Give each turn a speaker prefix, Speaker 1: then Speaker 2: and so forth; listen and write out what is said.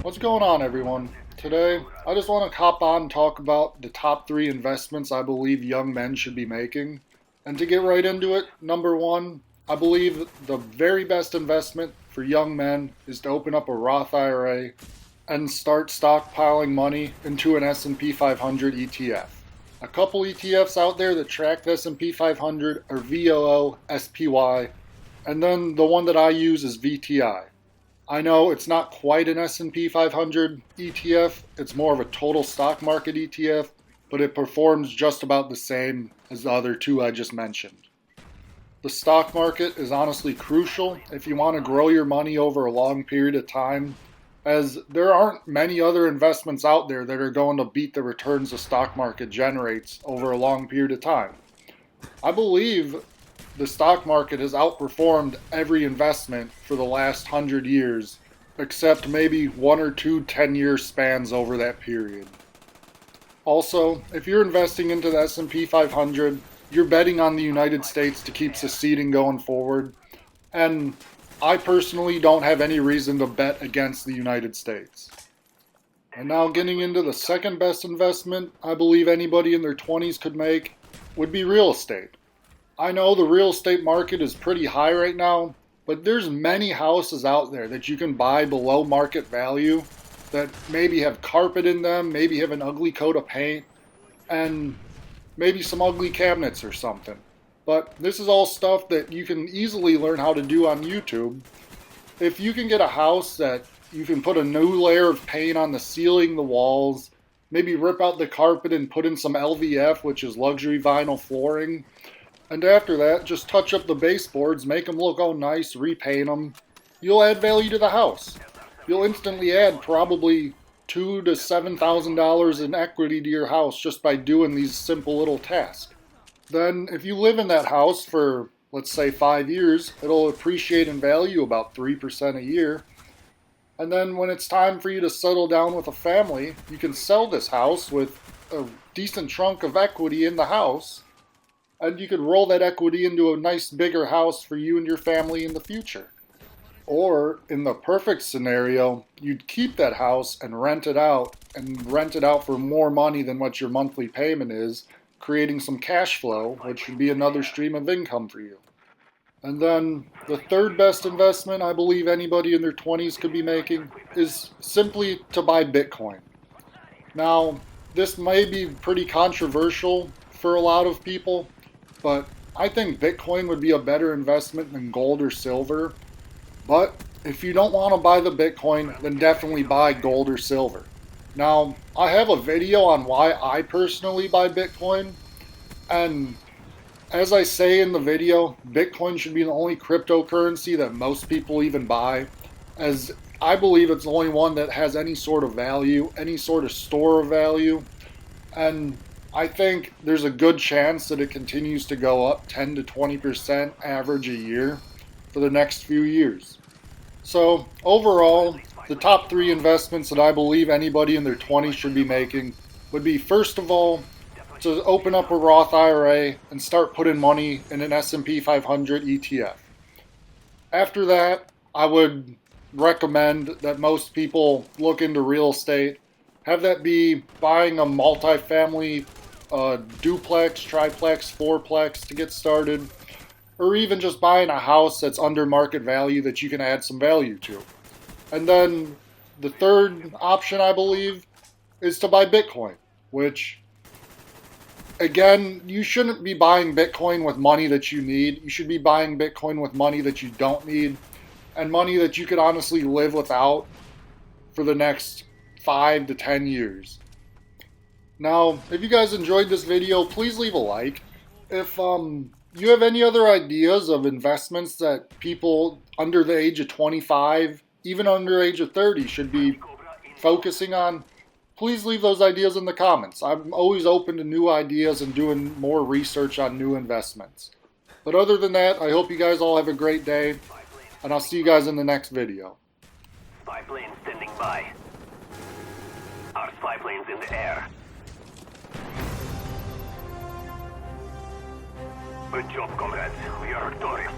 Speaker 1: What's going on, everyone? Today, I just want to hop on and talk about the top three investments I believe young men should be making. And to get right into it, number one, I believe the very best investment for young men is to open up a Roth IRA and start stockpiling money into an S&P 500 ETF. A couple ETFs out there that track the S&P 500 are VOO, SPY, and then the one that I use is VTI. I know it's not quite an S&P 500 ETF, it's more of a total stock market ETF, but it performs just about the same as the other two I just mentioned. The stock market is honestly crucial if you want to grow your money over a long period of time, as there aren't many other investments out there that are going to beat the returns the stock market generates over a long period of time. I believe the stock market has outperformed every investment for the last 100 years, except maybe one or two 10-year spans over that period. Also, if you're investing into the S&P 500, you're betting on the United States to keep seceding going forward, and I personally don't have any reason to bet against the United States. And now getting into the second best investment I believe anybody in their 20s could make would be real estate. I know the real estate market is pretty high right now, but there's many houses out there that you can buy below market value that maybe have carpet in them, maybe have an ugly coat of paint, and maybe some ugly cabinets or something. But this is all stuff that you can easily learn how to do on YouTube. If you can get a house that you can put a new layer of paint on the ceiling, the walls, maybe rip out the carpet and put in some LVF, which is luxury vinyl flooring, and after that, just touch up the baseboards, make them look all nice, repaint them. You'll add value to the house. You'll instantly add probably $2,000 to $7,000 in equity to your house just by doing these simple little tasks. Then, if you live in that house for, let's say, 5 years, it'll appreciate in value about 3% a year. And then when it's time for you to settle down with a family, you can sell this house with a decent chunk of equity in the house, and you could roll that equity into a nice bigger house for you and your family in the future. Or, in the perfect scenario, you'd keep that house and rent it out for more money than what your monthly payment is, creating some cash flow, which would be another stream of income for you. And then, the third best investment I believe anybody in their 20s could be making is simply to buy Bitcoin. Now, this may be pretty controversial for a lot of people, but I think Bitcoin would be a better investment than gold or silver. But if you don't want to buy the Bitcoin, then definitely buy gold or silver. Now, I have a video on why I personally buy Bitcoin, and as I say in the video, Bitcoin should be the only cryptocurrency that most people even buy, as I believe it's the only one that has any sort of value, any sort of store of value, and I think there's a good chance that it continues to go up 10 to 20% average a year for the next few years. So overall, the top three investments that I believe anybody in their 20s should be making would be, first of all, to open up a Roth IRA and start putting money in an S&P 500 ETF. After that, I would recommend that most people look into real estate. Have that be buying a multifamily duplex, triplex, fourplex to get started, or even just buying a house that's under market value that you can add some value to. And then the third option, I believe, is to buy Bitcoin, which, again, you shouldn't be buying Bitcoin with money that you need. You should be buying Bitcoin with money that you don't need, and money that you could honestly live without for the next 5 to 10 years. Now, if you guys enjoyed this video, please leave a like. If you have any other ideas of investments that people under the age of 25, even under the age of 30, should be focusing on, please leave those ideas in the comments. I'm always open to new ideas and doing more research on new investments. But other than that, I hope you guys all have a great day, and I'll see you guys in the next video.
Speaker 2: Spy planes standing by. Our spy planes in the air. Good job, comrades. We are victorious.